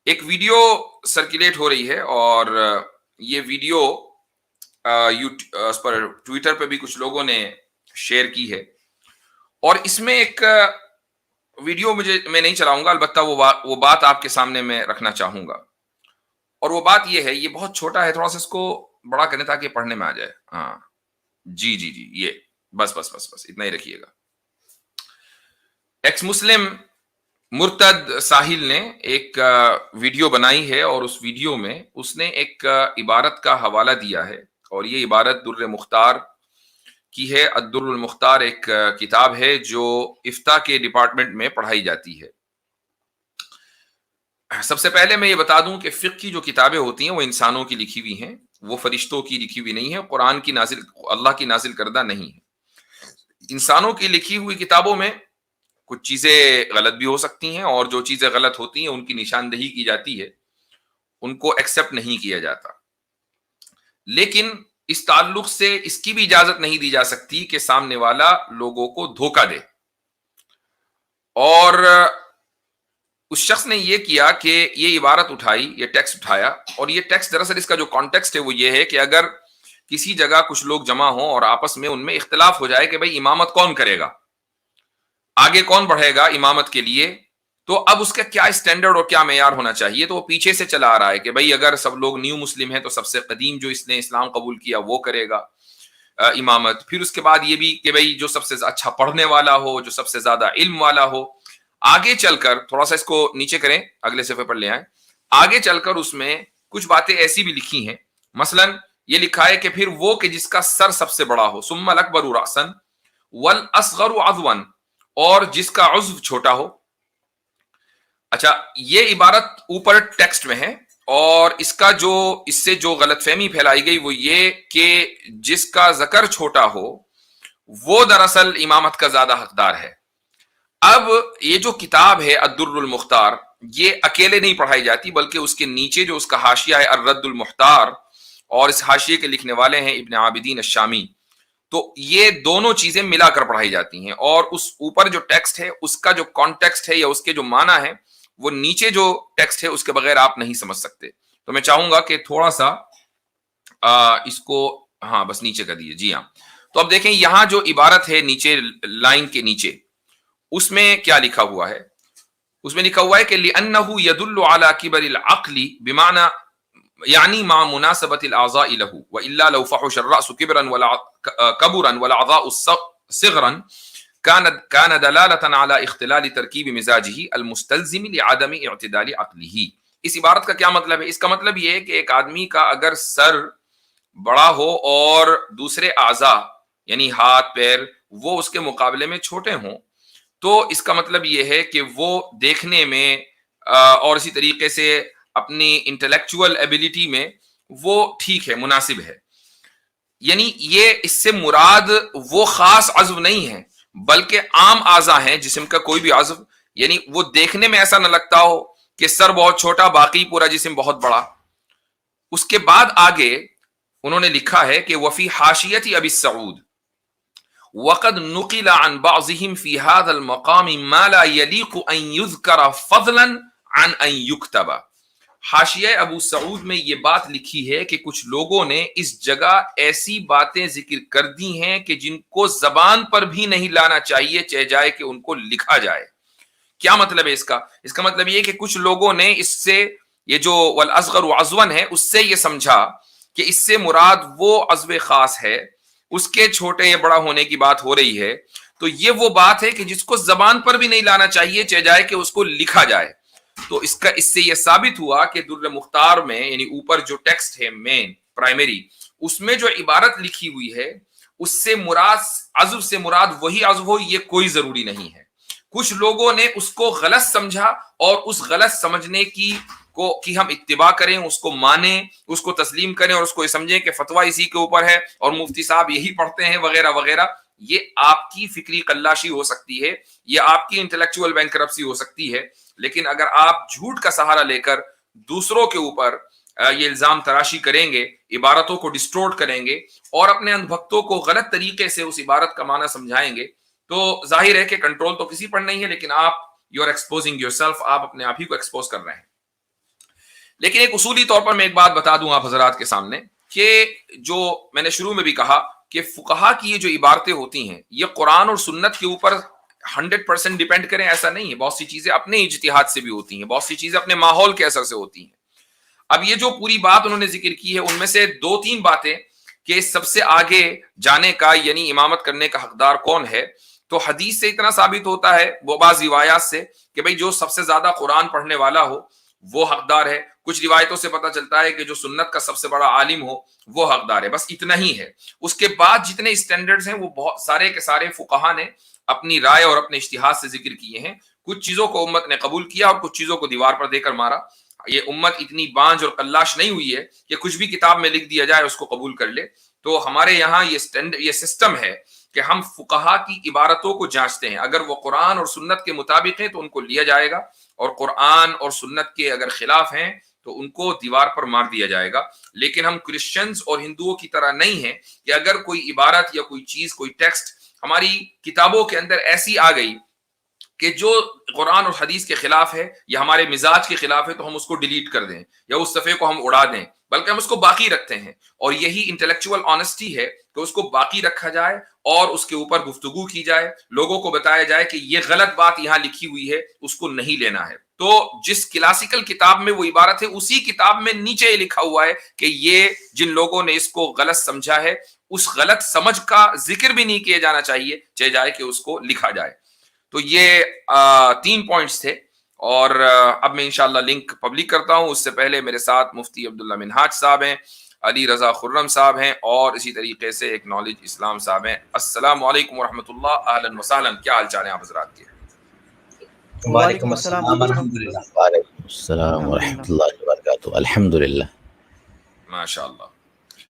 ایک video circulate ہو رہی ہے اور یہ ویڈیو پر ٹویٹر پہ بھی کچھ لوگوں نے شیئر کی ہے، اور اس میں ایک ویڈیو میں نہیں چلاؤں گا، البتہ وہ بات آپ کے سامنے میں رکھنا چاہوں گا، اور وہ بات یہ ہے، یہ بہت چھوٹا ہے، تھوڑا سا اس کو بڑا کریں تاکہ پڑھنے میں آ جائے۔ ہاں جی جی جی، یہ بس بس بس بس اتنا ہی رکھیے گا۔ ایکس مسلم مرتد ساحل نے ایک ویڈیو بنائی ہے، اور اس ویڈیو میں اس نے ایک عبارت کا حوالہ دیا ہے، اور یہ عبارت در مختار کی ہے۔ الدر المختار ایک کتاب ہے جو افتاء کے ڈپارٹمنٹ میں پڑھائی جاتی ہے۔ سب سے پہلے میں یہ بتا دوں کہ فقہ کی جو کتابیں ہوتی ہیں وہ انسانوں کی لکھی ہوئی ہیں، وہ فرشتوں کی لکھی ہوئی نہیں ہے، قرآن کی نازل اللہ کی نازل کردہ نہیں ہے۔ انسانوں کی لکھی ہوئی کتابوں میں کچھ چیزیں غلط بھی ہو سکتی ہیں، اور جو چیزیں غلط ہوتی ہیں ان کی نشاندہی کی جاتی ہے، ان کو ایکسپٹ نہیں کیا جاتا، لیکن اس تعلق سے اس کی بھی اجازت نہیں دی جا سکتی کہ سامنے والا لوگوں کو دھوکہ دے۔ اور اس شخص نے یہ کیا کہ یہ عبارت اٹھائی، یہ ٹیکسٹ اٹھایا، اور یہ ٹیکسٹ دراصل اس کا جو کانٹیکسٹ ہے وہ یہ ہے کہ اگر کسی جگہ کچھ لوگ جمع ہوں اور آپس میں ان میں اختلاف ہو جائے کہ بھئی امامت کون کرے گا، آگے کون بڑھے گا امامت کے لیے، تو اب اس کا کیا اسٹینڈرڈ اور کیا معیار ہونا چاہیے، تو وہ پیچھے سے چلا آ رہا ہے کہ بھئی اگر سب لوگ نیو مسلم ہیں تو سب سے قدیم جو اس نے اسلام قبول کیا وہ کرے گا امامت، پھر اس کے بعد یہ بھی کہ بھئی جو سب سے اچھا پڑھنے والا ہو، جو سب سے زیادہ علم والا ہو۔ آگے چل کر تھوڑا سا اس کو نیچے کریں، اگلے صفحے پر لے آئیں، آگے چل کر اس میں کچھ باتیں ایسی بھی لکھی ہیں، مثلا یہ لکھا ہے کہ پھر وہ کہ جس کا سر سب سے بڑا ہو، ثم الاکبر رأسا والاصغر عضوا، اور جس کا عضو چھوٹا ہو۔ اچھا، یہ عبارت اوپر ٹیکسٹ میں ہے، اور اس سے جو غلط فہمی پھیلائی گئی وہ یہ کہ جس کا ذکر چھوٹا ہو وہ دراصل امامت کا زیادہ حقدار ہے۔ اب یہ جو کتاب ہے الدر المختار، یہ اکیلے نہیں پڑھائی جاتی، بلکہ اس کے نیچے جو اس کا حاشیہ ہے الرد المختار، اور اس حاشیے کے لکھنے والے ہیں ابن عابدین الشامی، تو یہ دونوں چیزیں ملا کر پڑھائی جاتی ہیں، اور اس اوپر جو ٹیکسٹ ہے اس کا جو کانٹیکسٹ ہے یا اس کے جو معنی ہے وہ نیچے جو ٹیکسٹ ہے اس کے بغیر آپ نہیں سمجھ سکتے۔ تو میں چاہوں گا کہ تھوڑا سا اس کو ہاں بس نیچے کر دیجیے، جی ہاں۔ تو اب دیکھیں یہاں جو عبارت ہے نیچے لائن کے نیچے، اس میں کیا لکھا ہوا ہے؟ اس میں لکھا ہوا ہے کہ لِأَنَّهُ يَدُلُّ عَلَى كِبَرِ الْعَقْلِ بِمَعْنَى یعنی مع مناسبت الاعضاء له، والا لو فحش الراس كبرا ولا كبرا والاعضاء صغرا كان دلاله على اختلال ترکیب مزاجه المستلزم لعدم اعتدال عقله۔ اس عبارت کا کیا مطلب ہے؟ اس کا مطلب یہ ہے کہ ایک آدمی کا اگر سر بڑا ہو اور دوسرے اعضاء یعنی ہاتھ پیر وہ اس کے مقابلے میں چھوٹے ہوں، تو اس کا مطلب یہ ہے کہ وہ دیکھنے میں اور اسی طریقے سے اپنی انٹلیکچوئل ایبیلٹی میں وہ ٹھیک ہے، مناسب ہے۔ یعنی یہ اس سے مراد وہ خاص عضو نہیں ہے، بلکہ عام اعضاء ہیں، جسم کا کوئی بھی عضو، یعنی وہ دیکھنے میں ایسا نہ لگتا ہو کہ سر بہت چھوٹا باقی پورا جسم بہت بڑا۔ اس کے بعد آگے انہوں نے لکھا ہے کہ وفی حاشیت ابی السعود وقد نقل عن بعضهم في هذا المقام ما لا يليق ان يذكر فضلا عن ان يكتب۔ حاشیہ ابو سعود میں یہ بات لکھی ہے کہ کچھ لوگوں نے اس جگہ ایسی باتیں ذکر کر دی ہیں کہ جن کو زبان پر بھی نہیں لانا چاہیے، چاہے جائے کہ ان کو لکھا جائے۔ کیا مطلب ہے اس کا؟ اس کا مطلب یہ کہ کچھ لوگوں نے اس سے یہ جو والاصغر عضوا ہے اس سے یہ سمجھا کہ اس سے مراد وہ عضو خاص ہے، اس کے چھوٹے یا بڑا ہونے کی بات ہو رہی ہے، تو یہ وہ بات ہے کہ جس کو زبان پر بھی نہیں لانا چاہیے، چاہے جائے کہ اس کو لکھا جائے۔ تو اس سے یہ ثابت ہوا کہ در مختار میں یعنی اوپر جو ٹیکسٹ ہے مین پرائمری، اس میں جو عبارت لکھی ہوئی ہے اس سے مراد عضو سے مراد وہی عضو ہو، یہ کوئی ضروری نہیں ہے۔ کچھ لوگوں نے اس کو غلط سمجھا، اور اس غلط سمجھنے کی ہم اتباع کریں، اس کو مانیں، اس کو تسلیم کریں، اور اس کو یہ سمجھیں کہ فتویٰ اسی کے اوپر ہے اور مفتی صاحب یہی پڑھتے ہیں وغیرہ وغیرہ۔ یہ آپ کی فکری قلاشی ہو سکتی ہے، یہ آپ کی انٹلیکچوئل بینکرپسی ہو سکتی ہے، لیکن اگر آپ جھوٹ کا سہارا لے کر دوسروں کے اوپر یہ الزام تراشی کریں گے، عبارتوں کو ڈسٹورٹ کریں گے اور اپنے اندھ بھکتوں کو غلط طریقے سے اس عبارت کا معنی سمجھائیں گے، تو ظاہر ہے کہ کنٹرول تو کسی پر نہیں ہے، لیکن آپ you are exposing yourself, آپ اپنے آپ ہی کو ایکسپوز کر رہے ہیں۔ لیکن ایک اصولی طور پر میں ایک بات بتا دوں آپ حضرات کے سامنے کہ جو میں نے شروع میں بھی کہا کہ فقہا کی یہ جو عبارتیں ہوتی ہیں یہ قرآن اور سنت کے اوپر 100% ڈیپینڈ کریں ایسا نہیں ہے. بہت سی چیزیں اپنے اجتہاد سے بھی ہوتی ہیں, بہت سی چیزیں اپنے ماحول کے اثر سے ہوتی ہیں. اب یہ جو پوری بات انہوں نے ذکر کی ہے ان میں سے 2-3 باتیں کہ سب سے آگے جانے کا یعنی امامت کرنے کا حقدار کون ہے, تو حدیث سے اتنا ثابت ہوتا ہے, وہ بعض روایات سے, کہ بھئی جو سب سے زیادہ قرآن پڑھنے والا ہو وہ حقدار ہے. کچھ روایتوں سے پتہ چلتا ہے کہ جو سنت کا سب سے بڑا عالم ہو وہ حقدار ہے. بس اتنا ہی ہے. اس کے بعد جتنے اسٹینڈرڈز ہیں وہ بہت سارے کے سارے فقہا نے اپنی رائے اور اپنے اجتہاد سے ذکر کیے ہیں. کچھ چیزوں کو امت نے قبول کیا اور کچھ چیزوں کو دیوار پر دے کر مارا. یہ امت اتنی بانج اور قلاش نہیں ہوئی ہے کہ کچھ بھی کتاب میں لکھ دیا جائے اس کو قبول کر لے. تو ہمارے یہاں یہ سسٹم ہے کہ ہم فقہا کی عبارتوں کو جانچتے ہیں, اگر وہ قرآن اور سنت کے مطابق ہیں تو ان کو لیا جائے گا, اور قرآن اور سنت کے اگر خلاف ہیں تو ان کو دیوار پر مار دیا جائے گا. لیکن ہم کرسچنز اور ہندوؤں کی طرح نہیں ہیں کہ اگر کوئی عبارت یا کوئی چیز, کوئی ٹیکسٹ ہماری کتابوں کے اندر ایسی آ گئی کہ جو قرآن اور حدیث کے خلاف ہے یا ہمارے مزاج کے خلاف ہے تو ہم اس کو ڈیلیٹ کر دیں یا اس صفحے کو ہم اڑا دیں, بلکہ ہم اس کو باقی رکھتے ہیں. اور یہی انٹلیکچوئل آنیسٹی ہے کہ اس کو باقی رکھا جائے اور اس کے اوپر گفتگو کی جائے, لوگوں کو بتایا جائے کہ یہ غلط بات یہاں لکھی ہوئی ہے, اس کو نہیں لینا ہے. تو جس کلاسیکل کتاب میں وہ عبارت ہے اسی کتاب میں نیچے یہ لکھا ہوا ہے کہ یہ جن لوگوں نے اس کو غلط سمجھا ہے اس غلط سمجھ کا ذکر بھی نہیں کیا جانا چاہیے, چاہے جائے کہ اس کو لکھا جائے. تو یہ 3 پوائنٹس تھے, اور اب میں انشاءاللہ لنک پبلک کرتا ہوں. اس سے پہلے میرے ساتھ مفتی عبداللہ منہاج صاحب ہیں, علی رضا خرم صاحب ہیں, اور اسی طریقے سے ایک نالج اسلام صاحب ہیں. السلام علیکم ورحمۃ اللہ, اہلا وسہلا. کیا حال چال ہیں آپ حضرات کے؟ وعلیکم السلام الحمدللہ. وعلیکم السلام ورحمۃ اللہ وبرکاتہ. الحمدللہ. ماشاء اللہ.